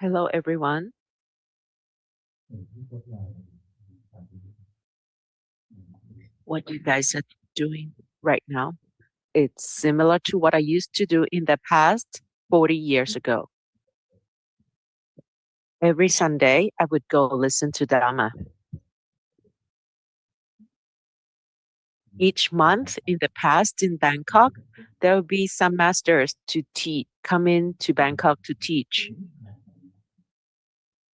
Hello, everyone. What you guys are doing right now, it's similar to what I used to do in the past 40 years ago. Every Sunday, I would go listen to Dhamma. Each month in the past in Bangkok, there will be some masters to teach, come in to Bangkok to teach.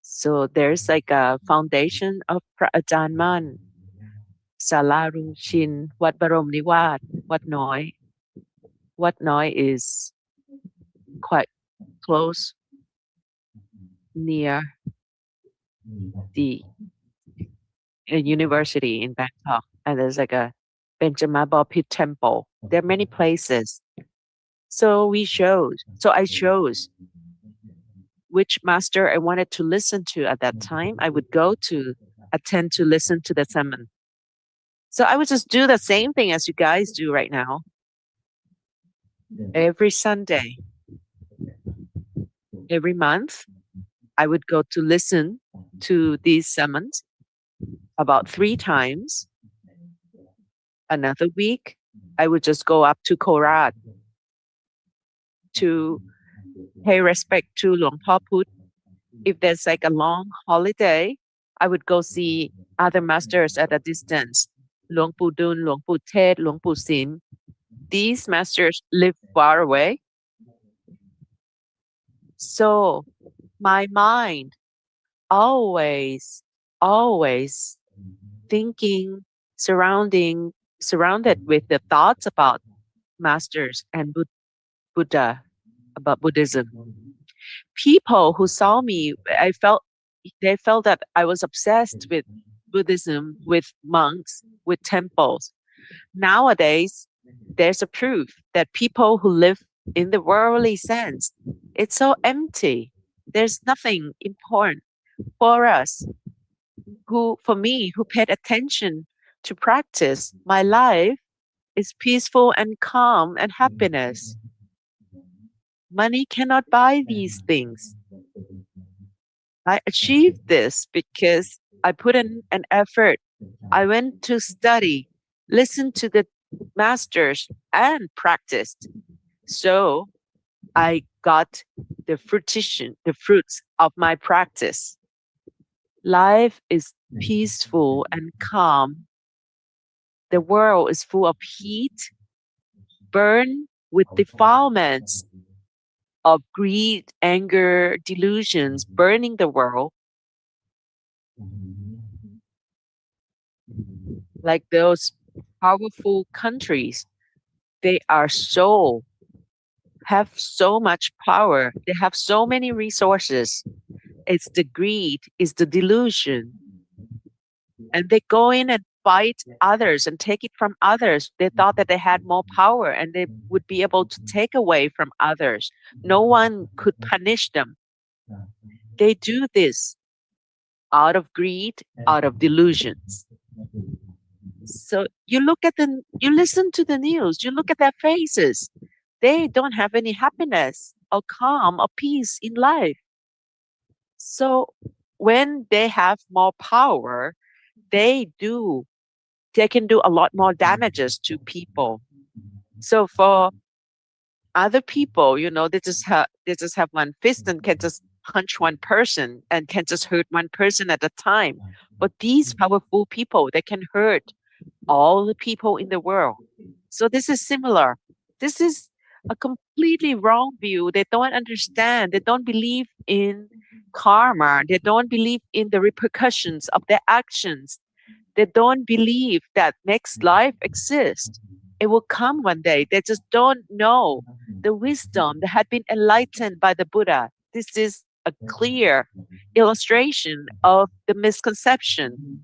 So there's like a foundation of Dhamma, Sala Rung Chin, Wat Barom Niwat, Wat Noi. Wat Noi is quite close near the university in Bangkok, and there's like a Benjamin Baptist temple. There are many places. So I chose which master I wanted to listen to at that time. I would go to attend to listen to the sermon. So I would just do the same thing as you guys do right now. Every Sunday, every month, I would go to listen to these sermons about 3 times. Another week, I would just go up to Korat to pay respect to Luangpu Put. If there's like a long holiday, I would go see other masters at a distance. Luangpu Dun, Luangpu Tet, Luangpu Sin. These masters live far away. So my mind always thinking, surrounded with the thoughts about masters and Buddha, about Buddhism. People who saw me, they felt that I was obsessed with Buddhism, with monks, with temples. Nowadays, there's a proof that people who live in the worldly sense, it's so empty. There's nothing important for us for me, who paid attention to practice. My life is peaceful and calm and happiness. Money cannot buy these things. I achieved this because I put in an effort. I went to study, listened to the masters, and practiced. So I got the fruits of my practice. Life is peaceful and calm. The world is full of heat, burned with defilements of greed, anger, delusions, burning the world. Like those powerful countries, they have so much power. They have so many resources. It's the greed, it's the delusion. And they go in and fight others and take it from others. They thought that they had more power and they would be able to take away from others. No one could punish them. They do this out of greed, out of delusions. So you listen to the news, you look at their faces. They don't have any happiness or calm or peace in life. So when they have more power, they can do a lot more damages to people. So for other people, they just have one fist and can just punch one person and can just hurt one person at a time. But these powerful people, they can hurt all the people in the world. So this is similar. This is a completely wrong view. They don't understand. They don't believe in karma. They don't believe in the repercussions of their actions. They don't believe that next life exists. It will come one day. They just don't know the wisdom that had been enlightened by the Buddha. This is a clear illustration of the misconception.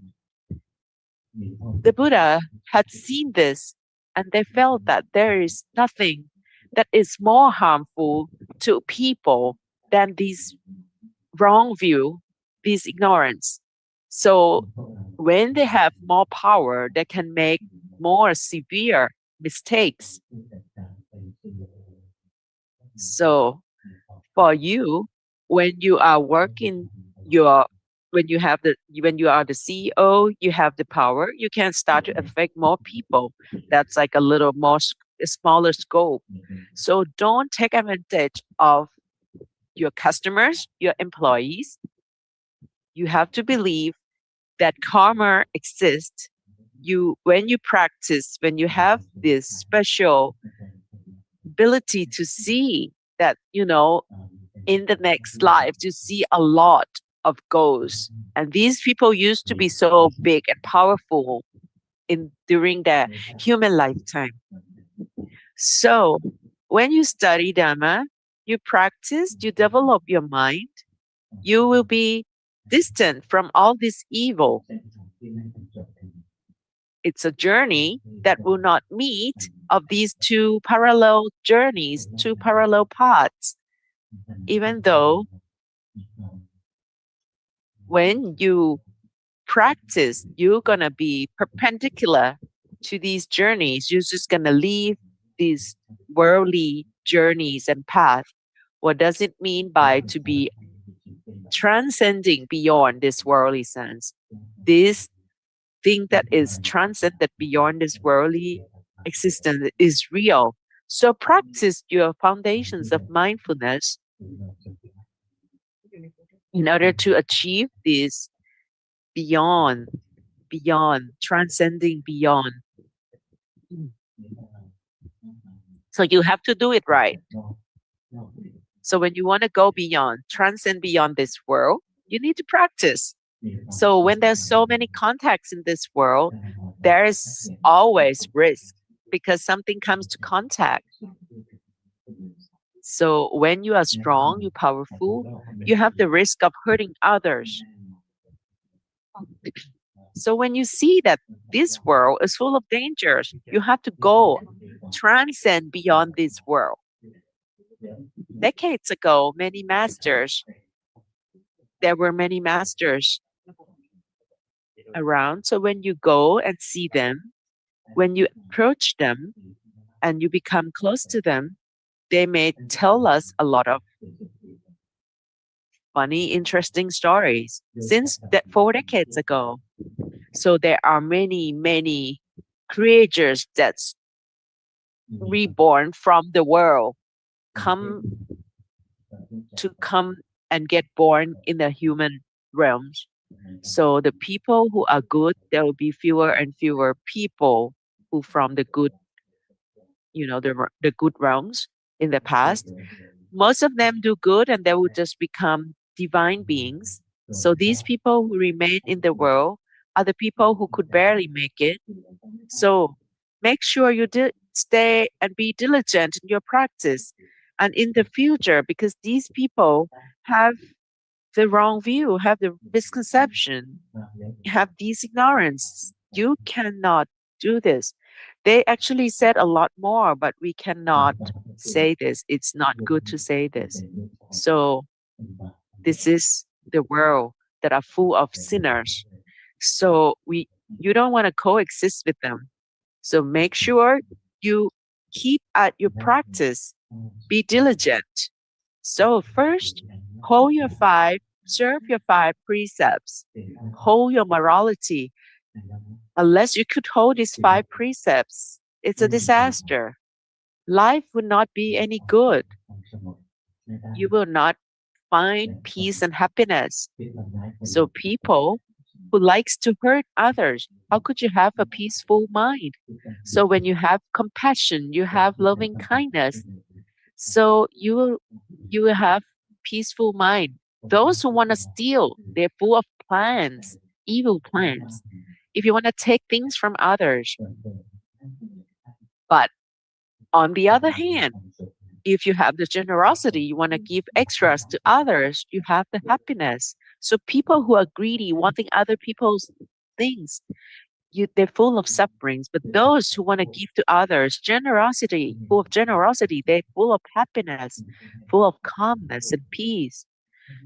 The Buddha had seen this, and they felt that there is nothing that is more harmful to people than this wrong view, this ignorance. So when they have more power, they can make more severe mistakes. So for you, when you are working your when you have the when you are the CEO, you have the power, you can start to affect more people. That's like a little more a smaller scope. So don't take advantage of your customers, your employees. You have to believe that karma exists. You when you practice, when you have this special ability to see that, in the next life, to see a lot of ghosts. And these people used to be so big and powerful in during their human lifetime. So when you study Dhamma, you practice, you develop your mind, you will be distant from all this evil. It's a journey that will not meet of these two parallel journeys, two parallel paths, even though when you practice, you're going to be perpendicular to these journeys. You're just going to leave these worldly journeys and paths. What does it mean by to be transcending beyond this worldly sense? This thing that is transcended beyond this worldly existence is real. So practice your foundations of mindfulness in order to achieve this beyond, transcending beyond. So you have to do it right. So when you want to go beyond, transcend beyond this world, you need to practice. So when there's so many contacts in this world, there is always risk because something comes to contact. So when you are strong, you're powerful, you have the risk of hurting others. So when you see that this world is full of dangers, you have to go transcend beyond this world. Decades ago, there were many masters around. So when you go and see them, when you approach them and you become close to them, they may tell us a lot of funny, interesting stories since 4 decades ago. So there are many, many creatures that's reborn from the world come come and get born in the human realms. So the people who are good, there will be fewer and fewer people who from the good, the good realms in the past. Most of them do good and they will just become divine beings. So these people who remain in the world are the people who could barely make it. So make sure you stay and be diligent in your practice. And in the future, because these people have the wrong view, have the misconception, have these ignorance, you cannot do this. They actually said a lot more, but we cannot say this. It's not good to say this. So this is the world that are full of sinners. So you don't want to coexist with them. So make sure you keep at your practice. Be diligent. So first, serve your 5 precepts. Hold your morality. Unless you could hold these 5 precepts, it's a disaster. Life would not be any good. You will not find peace and happiness. So people who likes to hurt others, how could you have a peaceful mind? So when you have compassion, you have loving kindness, so you will have peaceful mind. Those who want to steal, they're full of plans, evil plans. If you want to take things from others, but on the other hand, if you have the generosity, you want to give extras to others, you have the happiness. So people who are greedy, wanting other people's things, they're full of sufferings. But those who want to give to others, full of generosity, they're full of happiness, full of calmness and peace.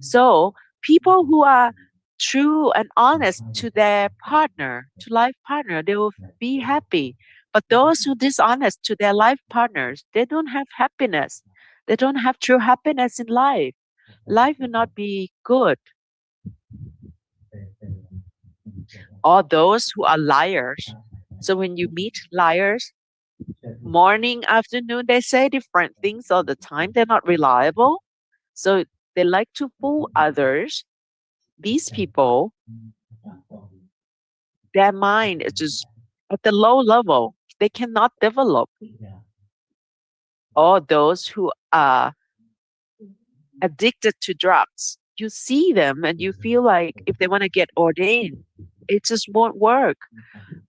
So people who are true and honest to their partner, to life partner, they will be happy. But those who dishonest to their life partners, they don't have happiness. They don't have true happiness in life. life will not be good. Or those who are liars. So when you meet liars, morning, afternoon, they say different things all the time. They're not reliable. So they like to fool others. These people, their mind is just at the low level. They cannot develop. Or those who are addicted to drugs. You see them and you feel like if they want to get ordained, it just won't work.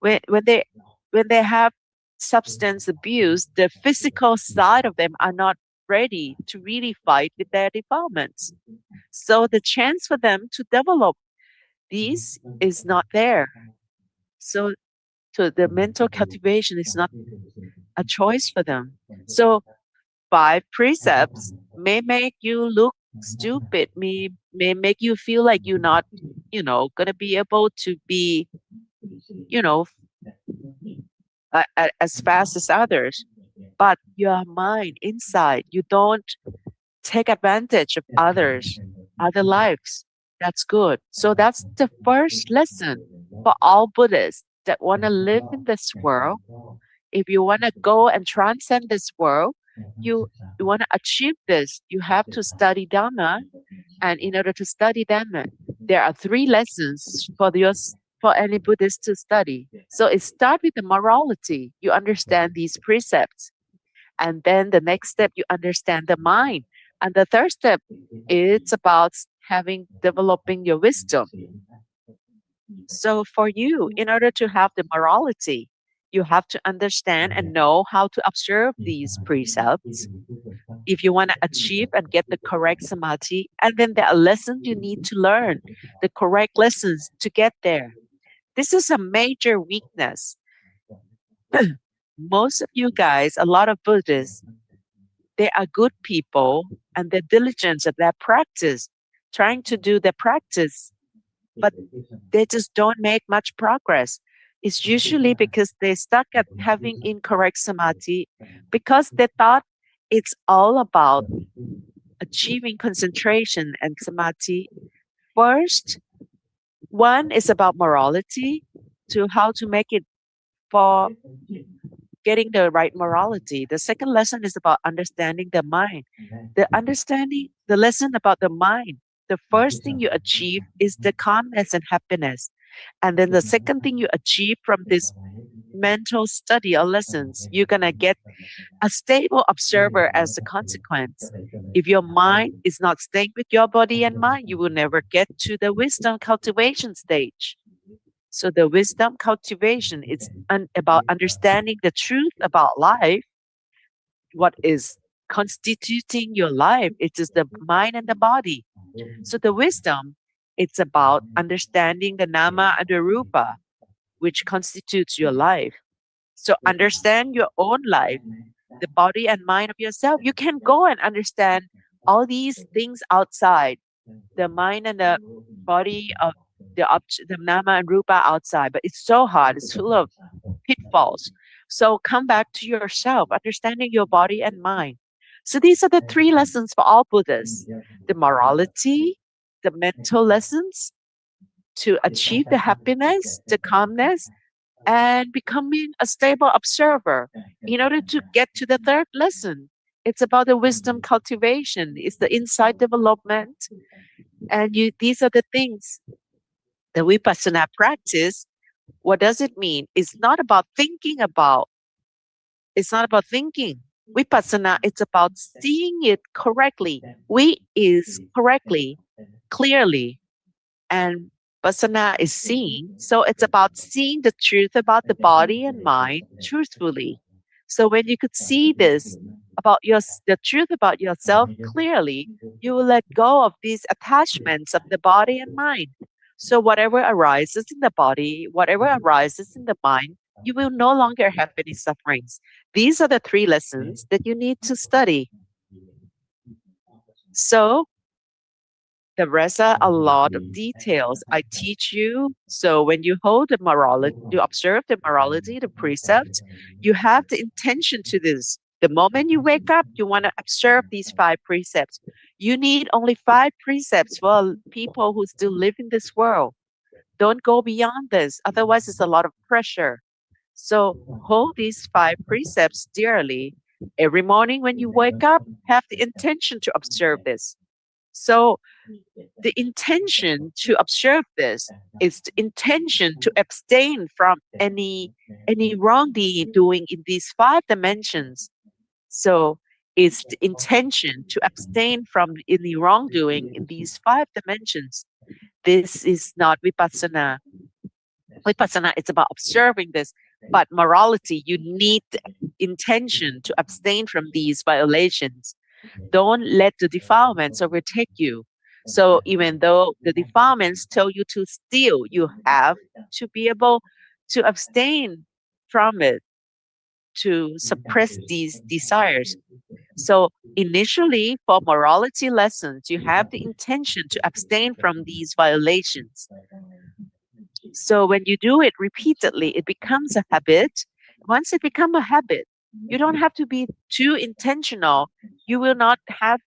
When they have substance abuse, the physical side of them are not ready to really fight with their defilements. So the chance for them to develop these is not there. So the mental cultivation is not a choice for them. So 5 precepts may make you look stupid, may make you feel like you're not, gonna be able to be, you know, as fast as others. But your mind inside, you don't take advantage of others, other lives. That's good. So that's the first lesson for all Buddhists that want to live in this world. If you want to go and transcend this world, you, you want to achieve this, you have to study Dhamma. And in order to study Dhamma, there are 3 lessons for any Buddhist to study. So it starts with the morality. You understand these precepts. And then the next step, you understand the mind. And the third step, it's about developing your wisdom. So for you, in order to have the morality, you have to understand and know how to observe these precepts. If you want to achieve and get the correct samadhi, and then there are lessons you need to learn, the correct lessons to get there. This is a major weakness. Most of you guys, a lot of Buddhists, they are good people and they're diligent at their practice, trying to do their practice, but they just don't make much progress. It's usually because they stuck at having incorrect samadhi because they thought it's all about achieving concentration and samadhi. First, one is about morality, to how to make it for getting the right morality. The second lesson is about understanding the mind. The lesson about the mind. The first thing you achieve is the calmness and happiness. And then the second thing you achieve from this mental study or lessons, you're going to get a stable observer as a consequence. If your mind is not staying with your body and mind, you will never get to the wisdom cultivation stage. So the wisdom cultivation is about understanding the truth about life, what is constituting your life. It is the mind and the body. So the wisdom, it's about understanding the nama and the rupa, which constitutes your life. So understand your own life, the body and mind of yourself. You can go and understand all these things outside, the mind and the body of the nama and rupa outside, but it's so hard. It's full of pitfalls. So come back to yourself, understanding your body and mind. So these are the 3 lessons for all Buddhists: the morality, the mental lessons to achieve the happiness, the calmness, and becoming a stable observer. In order to get to the third lesson, it's about the wisdom cultivation, it's the insight development. And these are the things, the vipassana practice. What does it mean? It's not about thinking. Vipassana, it's about seeing it correctly. We is correctly, clearly, and Pasana is seeing. So it's about seeing the truth about the body and mind truthfully. So when you could see this about the truth about yourself clearly, you will let go of these attachments of the body and mind. So whatever arises in the body, whatever arises in the mind, you will no longer have any sufferings. These are the 3 lessons that you need to study. So the rest are a lot of details I teach you. So when you hold the morality, you observe the morality, the precepts, you have the intention to this. The moment you wake up, you want to observe these 5 precepts. You need only 5 precepts for people who still live in this world. Don't go beyond this, otherwise, it's a lot of pressure. So, hold these 5 precepts dearly. Every morning when you wake up, have the intention to observe this. So, the intention to observe this is the intention to abstain from any wrongdoing in these 5 dimensions. So it's the intention to abstain from any wrongdoing in these 5 dimensions. This is not vipassana. Vipassana is about observing this, but morality, you need the intention to abstain from these violations. Don't let the defilements overtake you. So even though the defilements tell you to steal, you have to be able to abstain from it, to suppress these desires. So initially, for morality lessons, you have the intention to abstain from these violations. So when you do it repeatedly, it becomes a habit. Once it becomes a habit, you don't have to be too intentional. You will not have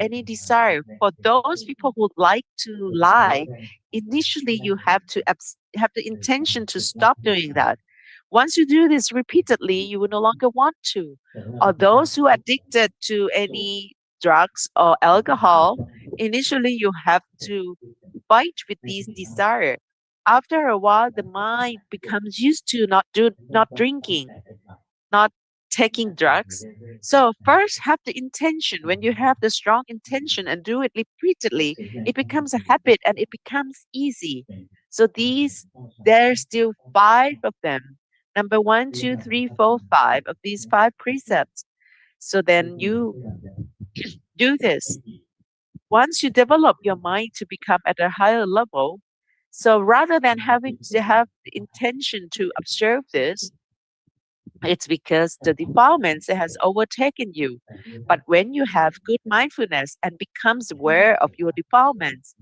any desire. For those people who like to lie, initially you have to have the intention to stop doing that. Once you do this repeatedly, you will no longer want to. Or those who are addicted to any drugs or alcohol, initially you have to fight with these desire. After a while, the mind becomes used to not drinking, not taking drugs. So first have the intention. When you have the strong intention and do it repeatedly, it becomes a habit and it becomes easy. So there's still 5 of them. Number one, two, three, four, 5 of these 5 precepts. So then you do this. Once you develop your mind to become at a higher level, so rather than having to have the intention to observe this, it's because the defilements has overtaken you. But when you have good mindfulness and becomes aware of your defilements,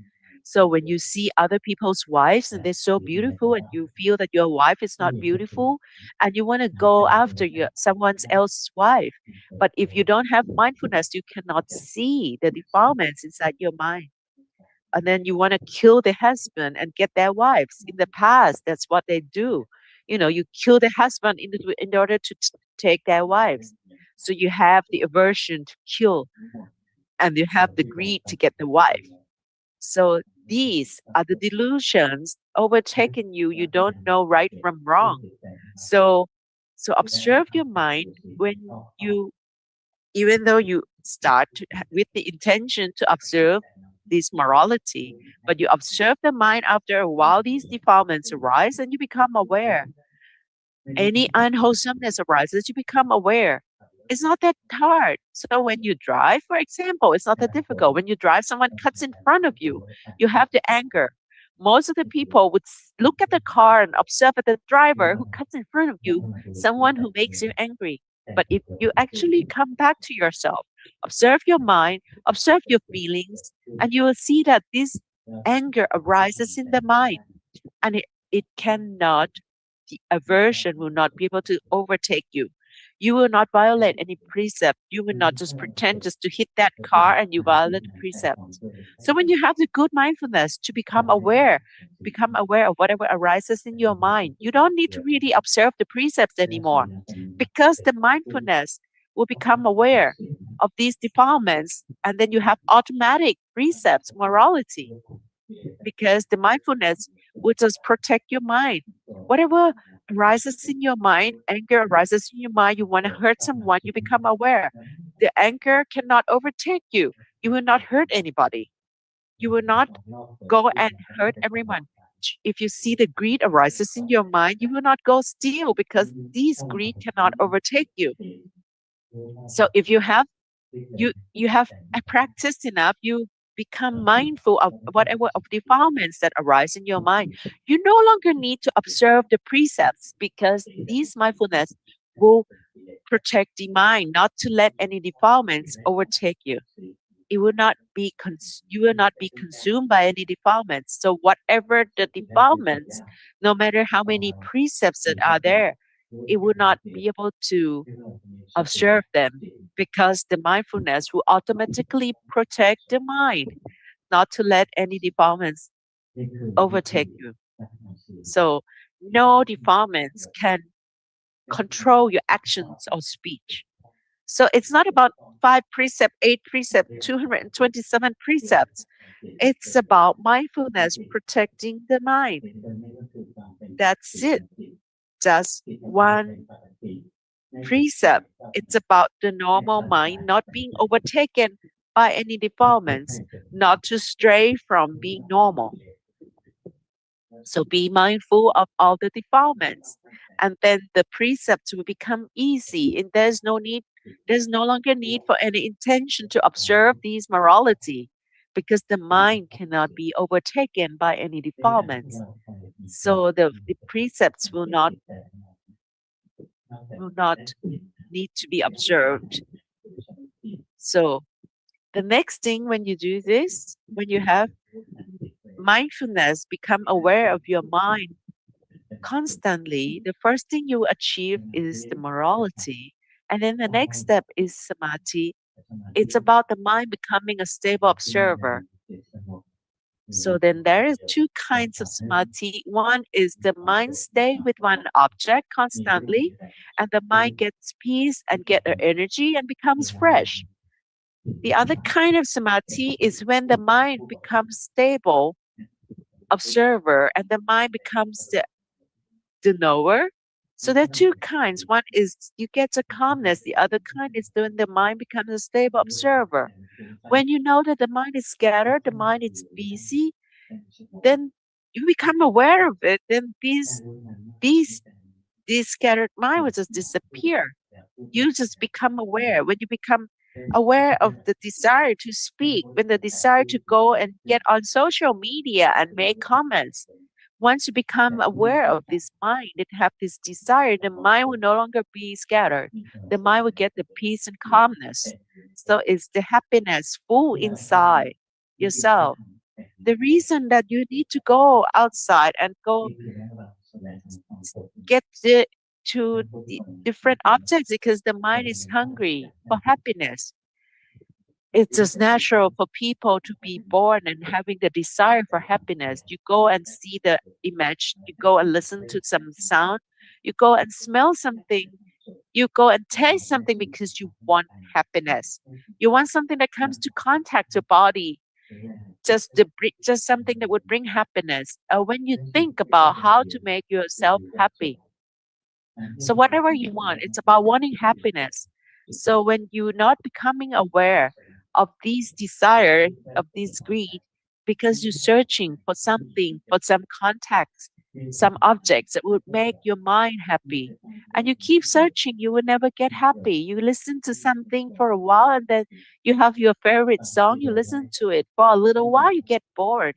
so when you see other people's wives and they're so beautiful and you feel that your wife is not beautiful and you want to go after someone else's wife. But if you don't have mindfulness, you cannot see the defilements inside your mind, and then you want to kill the husband and get their wives. In the past, that's what they do. You kill the husband in order to take their wives. So you have the aversion to kill, and you have the greed to get the wife. So these are the delusions overtaking you. You don't know right from wrong. So, so observe your mind when you even though you start with the intention to observe this morality, but you observe the mind after a while, these defilements arise and you become aware. Any unwholesomeness arises, you become aware. It's not that hard. So when you drive, for example, it's not that difficult. When you drive, someone cuts in front of you, you have the anger. Most of the people would look at the car and observe at the driver who cuts in front of you, someone who makes you angry. But if you actually come back to yourself, observe your mind, observe your feelings, and you will see that this anger arises in the mind, and it cannot, the aversion will not be able to overtake you. You will not violate any precept. You will not just pretend just to hit that car and you violate the precept. So when you have the good mindfulness to become aware of whatever arises in your mind, you don't need to really observe the precepts anymore, because the mindfulness will become aware of these defilements, and then you have automatic precepts, morality, because the mindfulness will just protect your mind. Whatever arises in your mind, anger arises in your mind, you want to hurt someone, you become aware. The anger cannot overtake you. You will not hurt anybody. You will not go and hurt everyone. If you see the greed arises in your mind, you will not go steal, because these greed cannot overtake you. So if you have practiced enough, you become mindful of whatever of defilements that arise in your mind. You no longer need to observe the precepts, because these mindfulness will protect the mind not to let any defilements overtake you. It will not be you will not be consumed by any defilements. So whatever the defilements, no matter how many precepts that are there, it will not be able to observe them, because the mindfulness will automatically protect the mind, not to let any defilements overtake you. So no defilements can control your actions or speech. So it's not about 5 precepts, 8 precepts, 227 precepts. It's about mindfulness protecting the mind. That's it. Just one precept. It's about the normal mind not being overtaken by any defilements, not to stray from being normal. So be mindful of all the defilements, and then the precepts will become easy, and there's no longer need for any intention to observe these morality, because the mind cannot be overtaken by any defilements. So the precepts will not need to be observed. So the next thing when you do this, when you have mindfulness, become aware of your mind constantly, the first thing you achieve is the morality. And then the next step is samadhi. It's about the mind becoming a stable observer. So then there is two kinds of samadhi. One is the mind stay with one object constantly, and the mind gets peace and get their energy and becomes fresh. The other kind of samadhi is when the mind becomes stable observer and the mind becomes the knower. So there are two kinds. One is you get a calmness. The other kind is when the mind becomes a stable observer. When you know that the mind is scattered, the mind is busy, then you become aware of it. Then these this scattered mind will just disappear. You just become aware. When you become aware of the desire to speak, when the desire to go and get on social media and make comments, once you become aware of this mind and have this desire, the mind will no longer be scattered. The mind will get the peace and calmness. So it's the happiness full inside yourself. The reason that you need to go outside and go get to the different objects because the mind is hungry for happiness. It's just natural for people to be born and having the desire for happiness. You go and see the image, you go and listen to some sound, you go and smell something, you go and taste something because you want happiness. You want something that comes to contact your body, just something that would bring happiness. When you think about how to make yourself happy, so whatever you want, it's about wanting happiness. So when you're not becoming aware of these desire, of this greed, because you're searching for something, for some contacts, some objects that would make your mind happy. And you keep searching, you will never get happy. You listen to something for a while and then you have your favorite song, you listen to it for a little while, you get bored.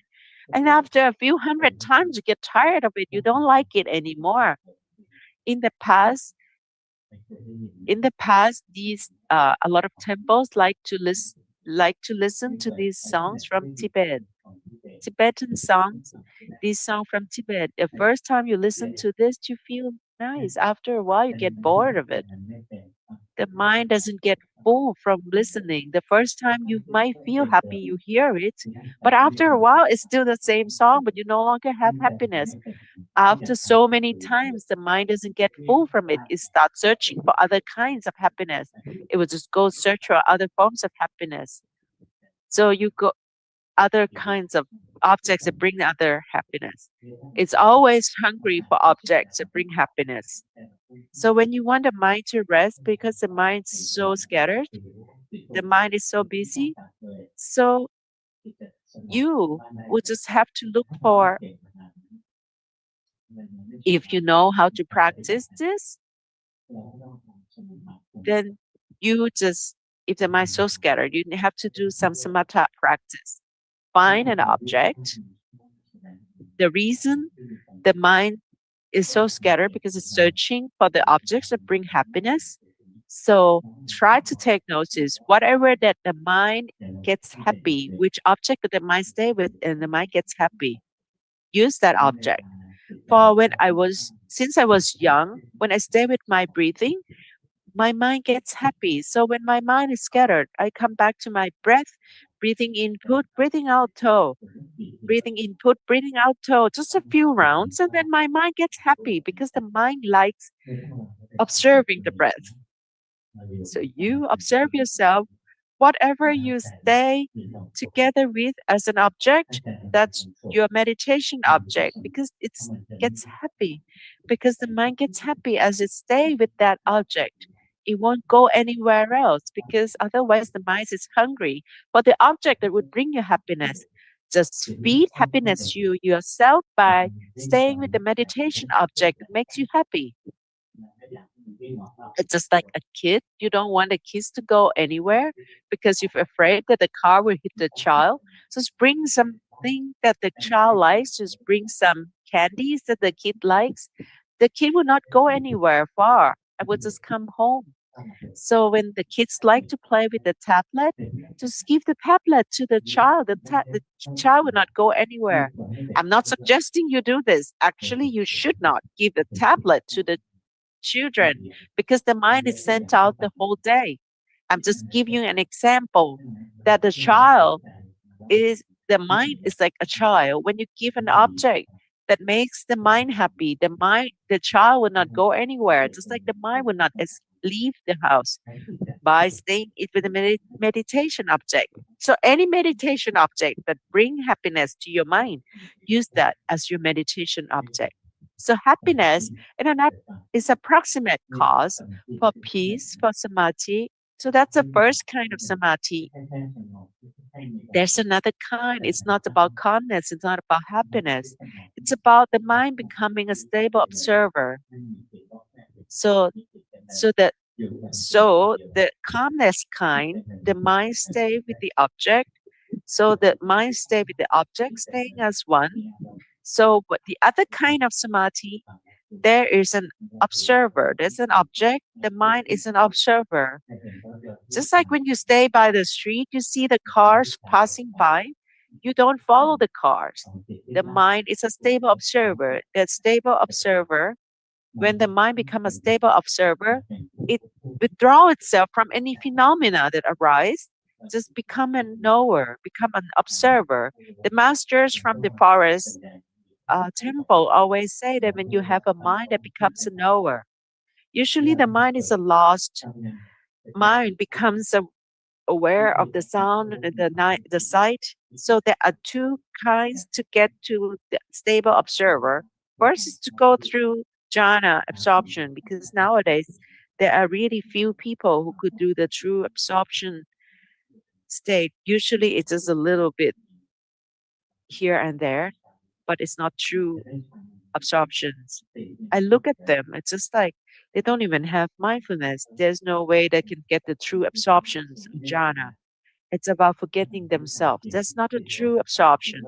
And after a few hundred times, you get tired of it. You don't like it anymore. In the past, these a lot of temples like to listen to these songs from Tibet, Tibetan songs. These songs from Tibet. The first time you listen to this, you feel nice. After a while, you get bored of it. The mind doesn't get full from listening. The first time you might feel happy, you hear it, but after a while, it's still the same song, but you no longer have happiness. After so many times, the mind doesn't get full from it. It starts searching for other kinds of happiness. It will just go search for other forms of happiness. So you go other kinds of objects that bring other happiness. It's always hungry for objects that bring happiness. So when you want the mind to rest, because the mind is so scattered, the mind is so busy, so you will just have to look for, if you know how to practice this, then you just, if the mind is so scattered, you have to do some samatha practice. Find an object. The reason the mind is so scattered because it's searching for the objects that bring happiness. So try to take notice. Whatever that the mind gets happy, which object that the mind stay with and the mind gets happy, use that object. For since I was young, when I stay with my breathing, my mind gets happy. So when my mind is scattered, I come back to my breath, breathing input, breathing out toe, breathing input, breathing out toe, just a few rounds, and then my mind gets happy because the mind likes observing the breath. So you observe yourself, whatever you stay together with as an object, that's your meditation object because it gets happy, because the mind gets happy as it stay with that object. It won't go anywhere else because otherwise the mind is hungry for the object that would bring you happiness. Just feed happiness you yourself by staying with the meditation object that makes you happy. It's just like a kid. You don't want the kids to go anywhere because you're afraid that the car will hit the child. Just bring something that the child likes. Just bring some candies that the kid likes. The kid will not go anywhere far. I will just come home. So when the kids like to play with the tablet, just give the tablet to the child. The child will not go anywhere. I'm not suggesting you do this. Actually, you should not give the tablet to the children because the mind is sent out the whole day. I'm just giving you an example that the mind is like a child. When you give an object that makes the mind happy, the child will not go anywhere, just like the mind will not leave the house by staying it with a meditation object. So any meditation object that bring happiness to your mind, use that as your meditation object. So happiness in an app is approximate cause for peace, for samadhi. So that's the first kind of samadhi. There's another kind. It's not about calmness. It's not about happiness. It's about the mind becoming a stable observer. So, so that so the calmness kind, the mind stay with the object. So the mind stay with the object, staying as one. So but the other kind of samadhi, there is an observer. There's an object. The mind is an observer. Just like when you stay by the street, you see the cars passing by. You don't follow the cars. The mind is a stable observer. That stable observer, when the mind becomes a stable observer, it withdraw itself from any phenomena that arise. Just become a knower, become an observer. The masters from the forest temple always say that when you have a mind that becomes a knower, usually the mind is a lost mind, becomes aware of the sound and the sight. So there are two kinds to get to the stable observer. First is to go through jhana absorption because nowadays there are really few people who could do the true absorption state. Usually it's just a little bit here and there, but it's not true absorptions. I look at them, it's just like they don't even have mindfulness. There's no way they can get the true absorptions of jhana. It's about forgetting themselves. That's not a true absorption.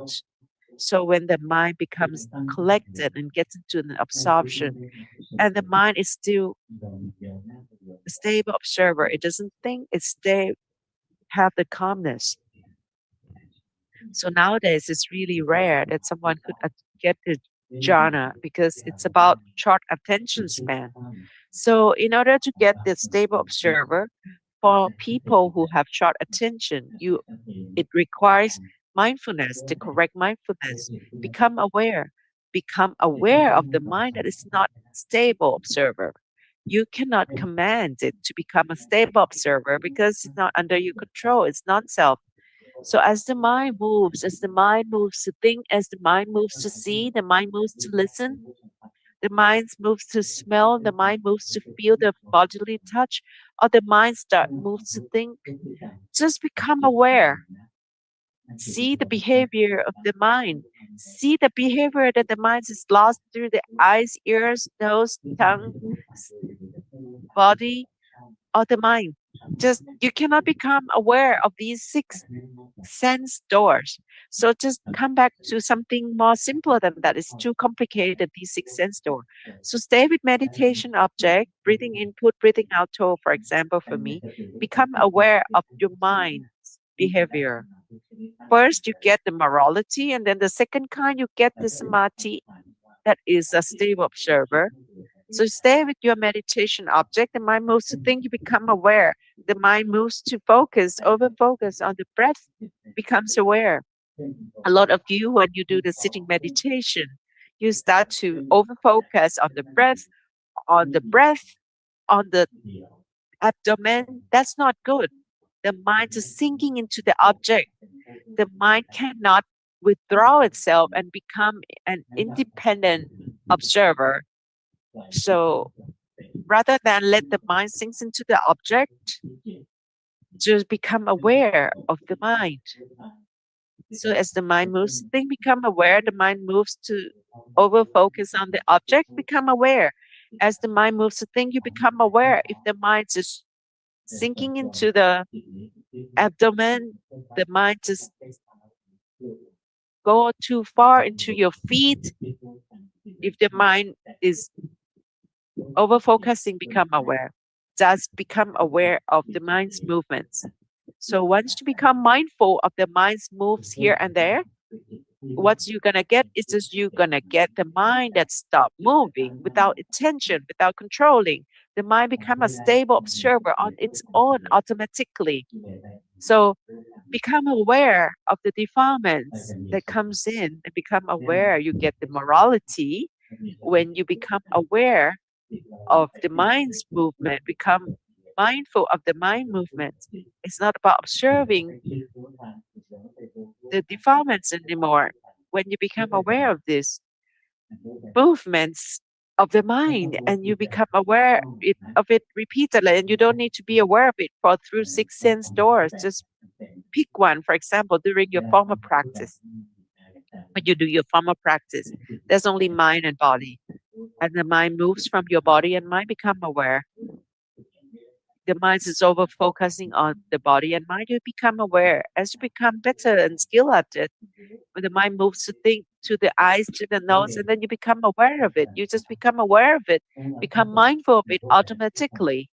So when the mind becomes collected and gets into an absorption, and the mind is still a stable observer, it doesn't think, it stay have the calmness. So nowadays it's really rare that someone could get the jhana because it's about short attention span. So in order to get the stable observer, for people who have short attention, it requires mindfulness, to correct mindfulness. Become aware. Become aware of the mind that is not stable observer. You cannot command it to become a stable observer because it's not under your control. It's not self. So as the mind moves to think, as the mind moves to see, the mind moves to listen, the mind moves to smell, the mind moves to feel the bodily touch, or the mind start moves to think. Just become aware. See the behavior of the mind. See the behavior that the mind is lost through the eyes, ears, nose, tongue, body, or the mind. Just you cannot become aware of these six sense doors. So just come back to something more simpler than that. It's too complicated, these six sense door. So stay with meditation object, breathing input, breathing out toe, for example, for me. Become aware of your mind's behavior. First, you get the morality, and then the second kind, you get the samadhi that is a stable observer. So stay with your meditation object. The mind moves to think, you become aware. The mind moves to focus, over focus on the breath, becomes aware. A lot of you, when you do the sitting meditation, you start to over focus on the breath, on the abdomen. That's not good. The mind is sinking into the object. The mind cannot withdraw itself and become an independent observer. So rather than let the mind sink into the object, just become aware of the mind. So as the mind moves, think, become aware. The mind moves to over focus on the object, become aware. As the mind moves to think, you become aware. If the mind is sinking into the abdomen, the mind just go too far into your feet. If the mind is over focusing, become aware. Just become aware of the mind's movements. So once you become mindful of the mind's moves here and there, what you're gonna get is just you're gonna get the mind that stop moving without intention, without controlling. The mind become a stable observer on its own automatically. So become aware of the defilements that comes in and become aware. You get the morality when you become aware of the mind's movement, become mindful of the mind movement. It's not about observing the defilements anymore. When you become aware of this movements of the mind and you become aware of it repeatedly, and you don't need to be aware of it for through six sense doors. Just pick one, for example, during your formal practice. When you do your formal practice, there's only mind and body, and the mind moves from your body and mind become aware. The mind is over focusing on the body and mind, you become aware. As you become better and skilled at it, when the mind moves to think to the eyes, to the nose, and then you become aware of it. You just become aware of it, become mindful of it automatically.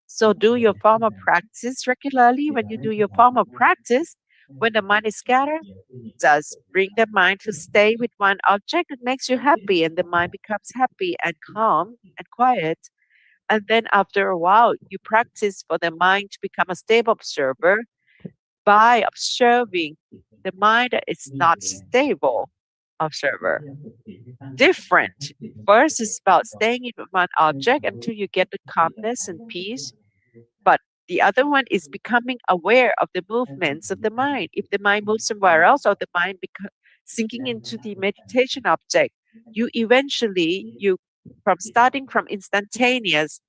So do your formal practice regularly. When you do your formal practice, when the mind is scattered, just bring the mind to stay with one object. It makes you happy, and the mind becomes happy and calm and quiet. And then after a while, you practice for the mind to become a stable observer by observing the mind that is not stable observer. Different. First is about staying in one object until you get the calmness and peace. But the other one is becoming aware of the movements of the mind. If the mind moves somewhere else or the mind sinking into the meditation object, you eventually, you from starting from instantaneous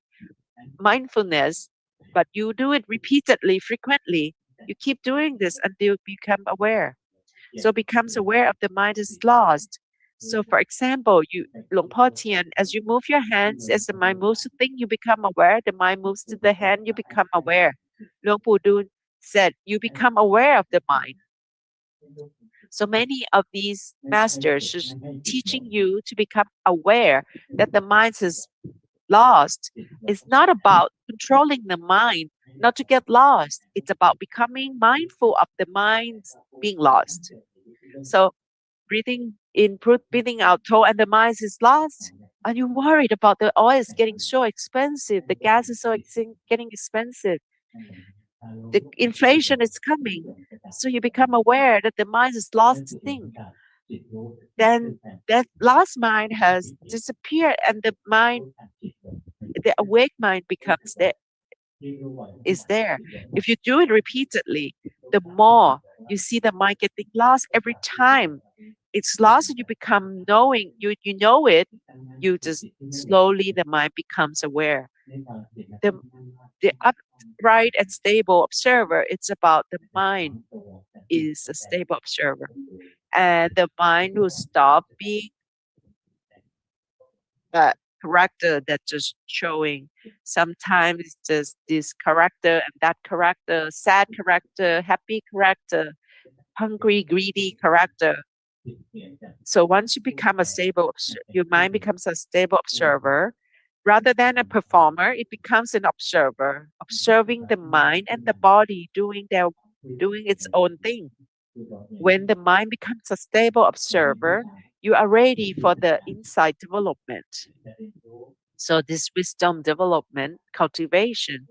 mindfulness, but you do it repeatedly, frequently. You keep doing this until you become aware. So becomes aware of the mind is lost. So for example, Luang Por Tian, as you move your hands, as the mind moves to think, you become aware. The mind moves to the hand, you become aware. Luang Pu Dun said, you become aware of the mind. So many of these masters is teaching you to become aware that the mind is lost. It's not about controlling the mind, not to get lost. It's about becoming mindful of the mind's being lost. So breathing in, breathing out, toe, and the mind is lost. And you're worried about the oil is getting so expensive, the gas is getting expensive, the inflation is coming. So you become aware that the mind is lost to think. Then that last mind has disappeared, and the mind, the awake mind becomes there, is there. If you do it repeatedly, the more you see the mind getting lost every time it's lost, and you become knowing, you know it, you just slowly the mind becomes aware. The the upright and stable observer, it's about the mind is a stable observer. And the mind will stop being a character that just showing. Sometimes it's just this character and that character, sad character, happy character, hungry, greedy character. So once you become a stable, your mind becomes a stable observer. Rather than a performer, it becomes an observer, observing the mind and the body doing its own thing. When the mind becomes a stable observer, you are ready for the insight development. So this wisdom development cultivation,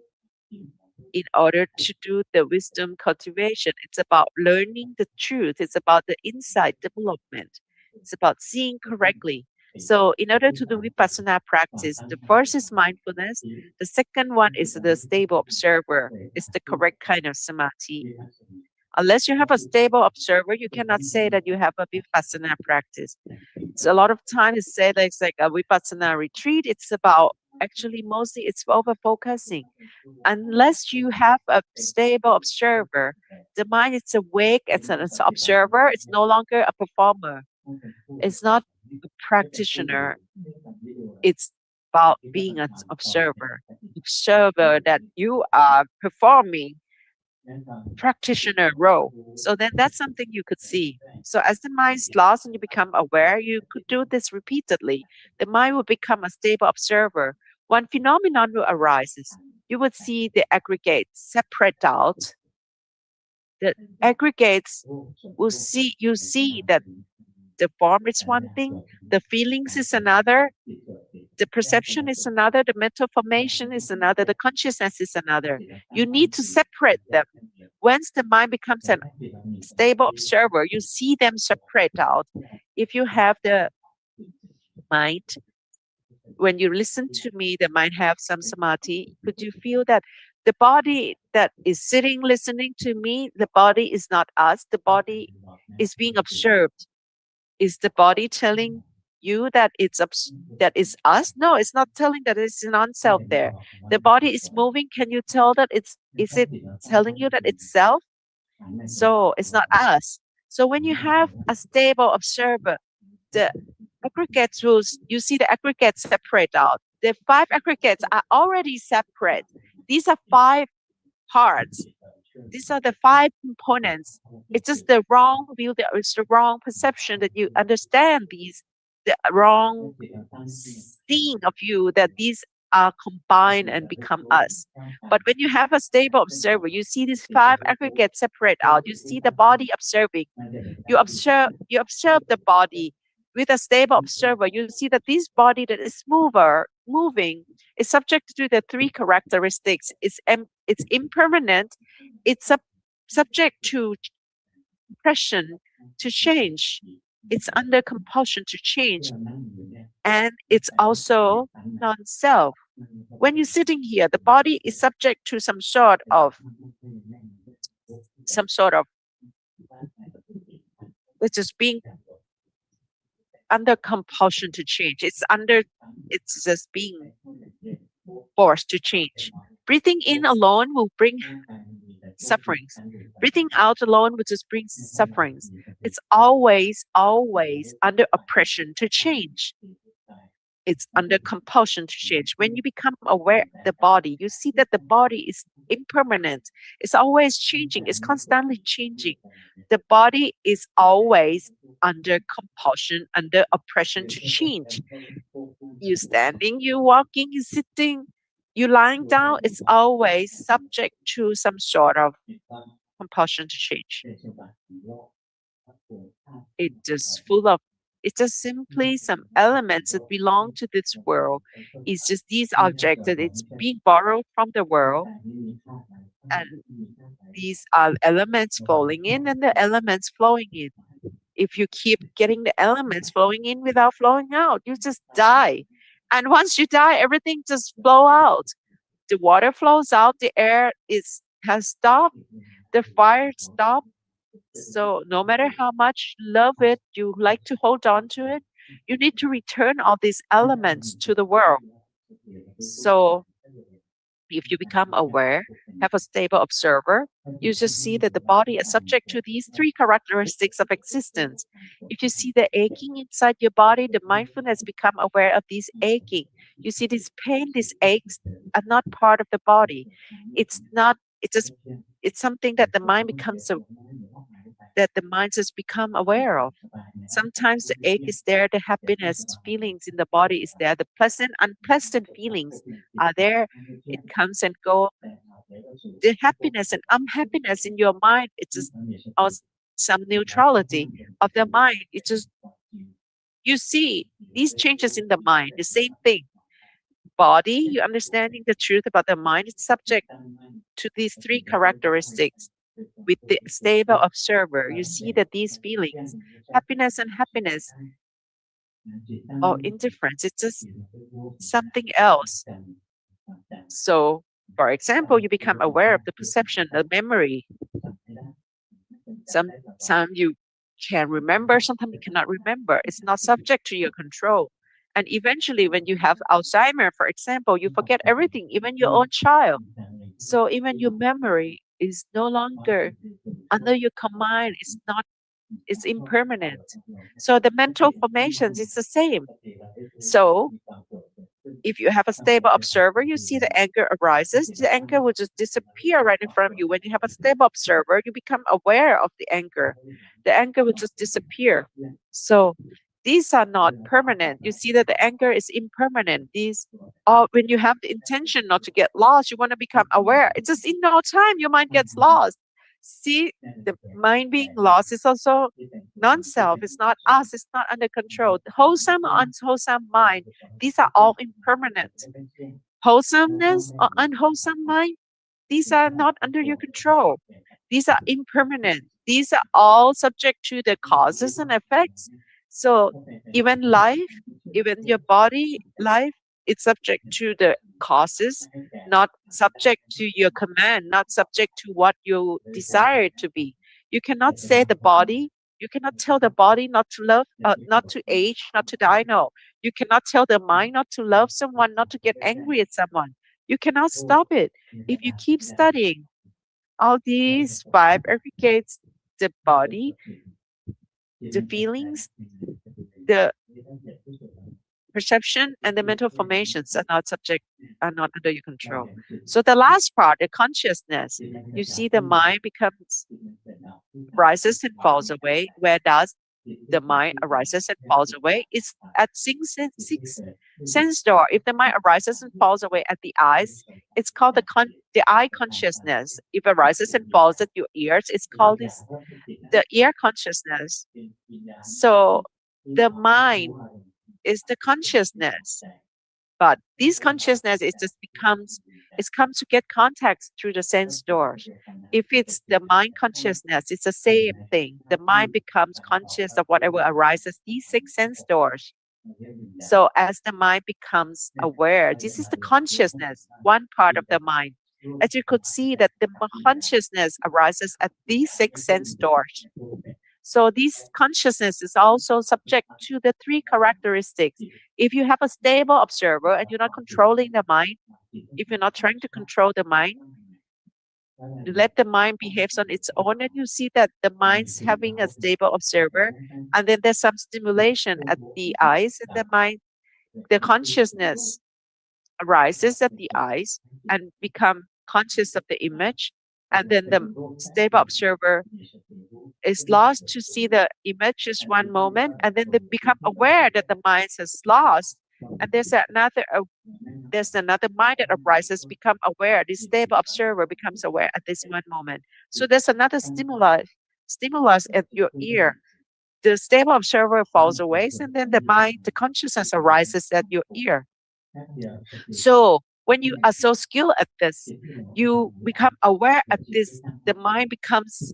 in order to do the wisdom cultivation, it's about learning the truth. It's about the insight development. It's about seeing correctly. So in order to do vipassana practice, the first is mindfulness. The second one is the stable observer. It's the correct kind of samadhi. Unless you have a stable observer, you cannot say that you have a vipassana practice. So a lot of times it's said that it's like a vipassana retreat. It's about actually mostly it's over focusing. Unless you have a stable observer, the mind is awake as an observer. It's no longer a performer. It's not a practitioner. It's about being an observer. Observer that you are performing practitioner role. So then that's something you could see. So as the mind is lost and you become aware, you could do this repeatedly. The mind will become a stable observer. One phenomenon will arises. You would see the aggregates separate out. The aggregates will see you see that the form is one thing, the feelings is another, the perception is another, the mental formation is another, the consciousness is another. You need to separate them. Once the mind becomes a stable observer, you see them separate out. If you have the mind, when you listen to me, the mind have some samadhi, could you feel that the body that is sitting listening to me, the body is not us, the body is being observed. Is the body telling you that that is us? No, it's not telling that it's non-self there. The body is moving. Can you tell that is it telling you that it's self? So it's not us. So when you have a stable observer, the aggregates rules, you see the aggregates separate out. The five aggregates are already separate. These are five parts. These are the five components. It's just the wrong view, it's the wrong perception that you understand these, the wrong seeing of you that these are combined and become us. But when you have a stable observer, you see these five aggregates separate out. You see the body observing. You observe the body with a stable observer. You see that this body that is moving is subject to the three characteristics. It's impermanent. It's subject to impression, to change. It's under compulsion to change, and it's also non-self. When you're sitting here, the body is subject to some sort of which is being under compulsion to change. It's just being forced to change. Breathing in alone will bring sufferings. Breathing out alone will just bring sufferings. It's always under oppression to change. It's under compulsion to change. When you become aware of the body, you see that the body is impermanent. It's always changing. It's constantly changing. The body is always under compulsion, under oppression to change. You standing, you walking, you sitting, you lying down, it's always subject to some sort of compulsion to change. It's just simply some elements that belong to this world. It's just these objects that it's being borrowed from the world, and these are elements falling in and the elements flowing in. If you keep getting the elements flowing in without flowing out, you just die. And once you die, everything just flow out. The water flows out, the air is has stopped, the fire stopped. So no matter how much you love it, you like to hold on to it, you need to return all these elements to the world. So if you become aware, have a stable observer, you just see that the body is subject to these three characteristics of existence. If you see the aching inside your body, the mindfulness become aware of this aching. You see this pain, these aches are not part of the body. It's not, it's something that the mind that the mind just become aware of. Sometimes the ache is there, the happiness feelings in the body is there, the pleasant, unpleasant feelings are there. It comes and go. The happiness and unhappiness in your mind, it's just some neutrality of the mind. It's just you see these changes in the mind, the same thing. body, you're understanding the truth about the mind, it's subject to these three characteristics. With the stable observer, you see that these feelings, happiness and happiness, or indifference, it's just something else. So, for example, you become aware of the perception, the memory. Sometimes you can remember, sometimes you cannot remember. It's not subject to your control. And eventually, when you have Alzheimer, for example, you forget everything, even your own child. So even your memory is no longer under your command. It's impermanent. So the mental formations is the same. So if you have a stable observer, you see the anger arises, the anger will just disappear right in front of you. When you have a stable observer, you become aware of the anger. The anger will just disappear. So these are not permanent. You see that the anger is impermanent. These are when you have the intention not to get lost, you want to become aware. It's just in no time your mind gets lost. See, the mind being lost is also non-self. It's not us. It's not under control. The wholesome or unwholesome mind, these are all impermanent. Wholesomeness or unwholesome mind, these are not under your control. These are impermanent. These are all subject to the causes and effects. So even life, even your body life, it's subject to the causes, not subject to your command, not subject to what you desire it to be. You cannot say the body, you cannot tell the body not to love, not to age, not to die. No, you cannot tell the mind not to love someone, not to get angry at someone. You cannot stop it. If you keep studying, all these five aggregates, the body, the feelings, the perception, and the mental formations are not under your control. So the last part, the consciousness, you see the mind becomes rises and falls away. Where does the mind arises and falls away? It's at six sense door. If the mind arises and falls away at the eyes, it's called the eye consciousness. If it rises and falls at your ears, it's called the ear consciousness. So the mind is the consciousness. But this consciousness is just it's come to get context through the sense doors. If it's the mind consciousness, it's the same thing. The mind becomes conscious of whatever arises, these six sense doors. So as the mind becomes aware, this is the consciousness, one part of the mind. As you could see that the consciousness arises at these six sense doors. So this consciousness is also subject to the three characteristics. If you have a stable observer and you're not controlling the mind, if you're not trying to control the mind, you let the mind behaves on its own, and you see that the mind's having a stable observer, and then there's some stimulation at the eyes, and the consciousness arises at the eyes and become conscious of the image, and then the stable observer is lost to see the image just one moment, and then they become aware that the mind has lost, and there's another mind that arises, become aware. This stable observer becomes aware at this one moment. So there's another stimulus at your ear. The stable observer falls away, and then the mind, the consciousness arises at your ear. So when you are so skilled at this, you become aware at this. The mind becomes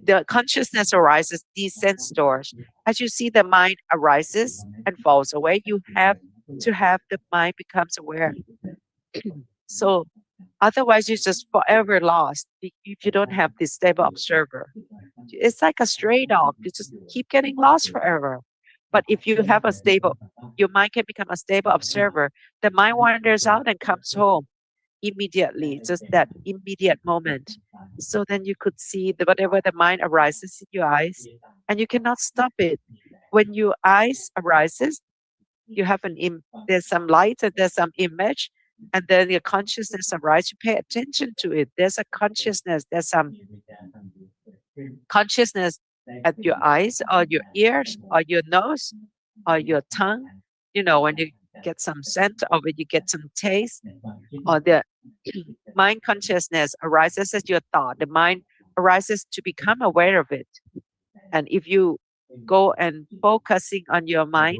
the consciousness arises, these sense doors. As you see the mind arises and falls away, you have to have the mind becomes aware. So otherwise you're just forever lost if you don't have this stable observer. It's like a stray dog. You just keep getting lost forever. But if you have a stable, your mind can become a stable observer. The mind wanders out and comes home immediately, just that immediate moment. So then you could see that whatever the mind arises in your eyes, and you cannot stop it. When your eyes arises, you have there's some light and there's some image, and then your consciousness arises. You pay attention to it. There's a consciousness. There's some consciousness at your eyes or your ears or your nose or your tongue. You know, when you get some scent or when you get some taste, or the mind consciousness arises as your thought. The mind arises to become aware of it. And if you go and focusing on your mind,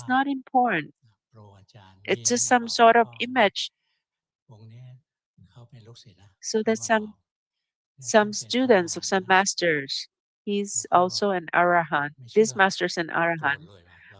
It's not important. ครูอาจารย์มี It's just มา some บอก sort พ่ of อ image วงนี้เขาเป็นลูกศิษย์นะ so เขา that มาบอก some students of some masters, he's also an arahant. ไม่เชื่ This อ master's an โกรธ arahant. เลยว่ะเรา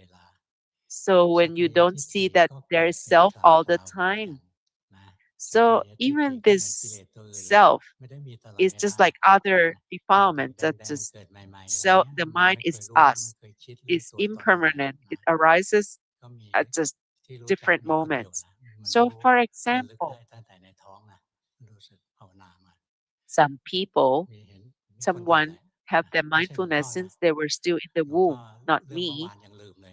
เวลา So when you don't see that there is self all the time, so even this self is just like other defilements. That just self, the mind is us, is impermanent. It arises at just different moments. So, for example, some people, someone have their mindfulness since they were still in the womb, not me.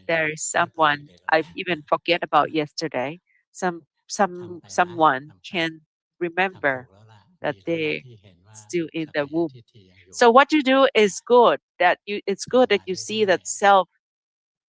There is someone I've even forget about yesterday. Someone can remember that they still in the womb. So what you do is good. It's good that you see that self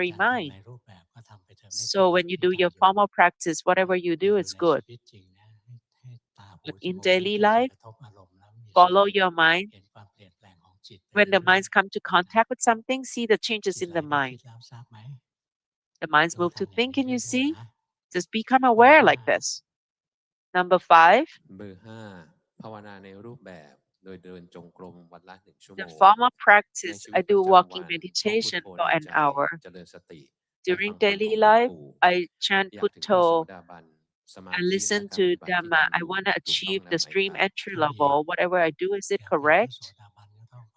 ordinary การทำ mind. ในรูปแบบก็ทำไปเถอะไม่ผิด So หรอก when you ที่ do ทำ your อยู่ formal practice, whatever you อย่า do อยู่ is ใน good. ชีวิตจริงนะให้ตาหู But จ in มูกลิ้น daily กายใจ life, กระทบอารมณ์แล้วมีส follow ติ your mind. เห็นความเปลี่ยนแปลงของจิตไป When the เรื่อย minds come to contact with something, see the ๆ changes จิต in ไหล the ไปคิ mind. ดแล้วทราบไหม The minds รู้ move ทั to นอย่าง think. นี้ Can you เรื่อย see? ๆ นะ Just become เบอร์ aware 5 like this. Number 5, เบอร์ 5 ภาวนาในรูปแบบ โดยเดินจงกรมวันละ 1 ชั่วโม the ง formal ใน practice, ชี I วิตป do ระจำ walking วันท่องพุท meditation โธ for ใน an ใจ hour. เจริญสติ และ During ฟังธรรม daily ของหลวง life, ปู่ I chant อยากถึงพระโส Putto ดาบัน สมา and ธิ และ listen การ to ปฏิบัติที่ Dhamma. ทำอ I ยู่ want to ถูกต้อง achieve แล้ว the ไหม stream ครับ entry ทำอีก level. Whatever I do, is it อยากเป็นพระโส correct? ดาบันก็ต้องภ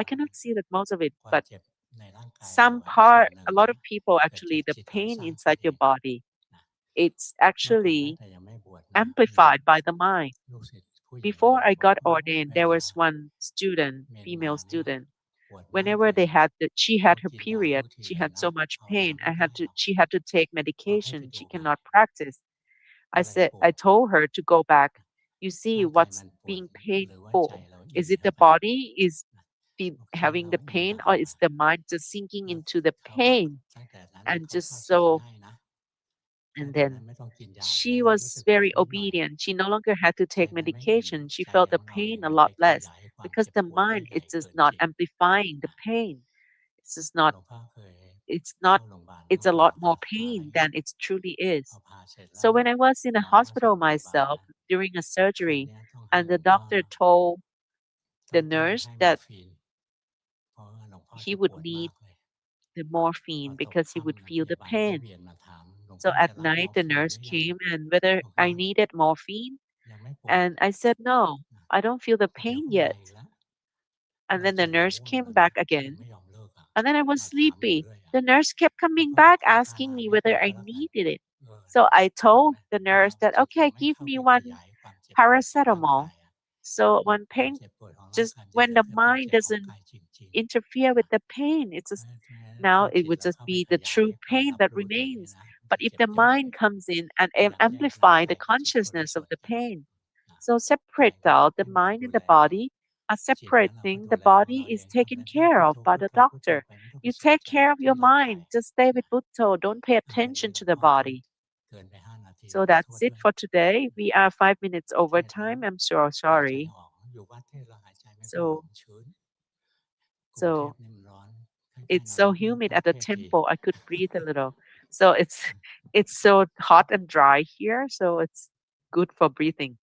I cannot see that most of it, ความ but เจ็บในร่างกายเรา some อะส่วน part, หนึ่ง a lot นะ of people เกิด actually จาก the จิตเรา pain สร้าง inside ขึ้นเอ your ง body, นะ it's เมื่อก่อนนะ actually แต่ยังไม่บวชนะ มี amplified by the mind. ลูกศิษย์ผู้หญิง Before I บอก got ว่า ordained, ไป there หา was one student, เมียนมา female เนี่ย student. whenever she had her period, she had so much pain. She had to take medication. She cannot practice. I told her to go back. You see, what's being painful? Is it the body is having the pain, or is the mind just sinking into the pain and just so? And then she was very obedient. She no longer had to take medication. She felt the pain a lot less because the mind is just not amplifying the pain. It's just not, it's not, it's a lot more pain than it truly is. So when I was in a hospital myself during a surgery, and the doctor told the nurse that he would need the morphine because he would feel the pain. So at night, the nurse came and whether I needed morphine, and I said, no, I don't feel the pain yet. And then the nurse came back again, and then I was sleepy. The nurse kept coming back asking me whether I needed it. So I told the nurse that, okay, give me one paracetamol. So when the mind doesn't interfere with the pain, it's just now it would just be the true pain that remains. But if the mind comes in and amplify the consciousness of the pain, so separate out the mind and the body, a separate thing. The body is taken care of by the doctor. You take care of your mind. Just stay with Buddha. Don't pay attention to the body. So that's it for today. We are 5 minutes over time. I'm so sorry. So it's so humid at the temple. I could breathe a little. So it's so hot and dry here. So it's good for breathing.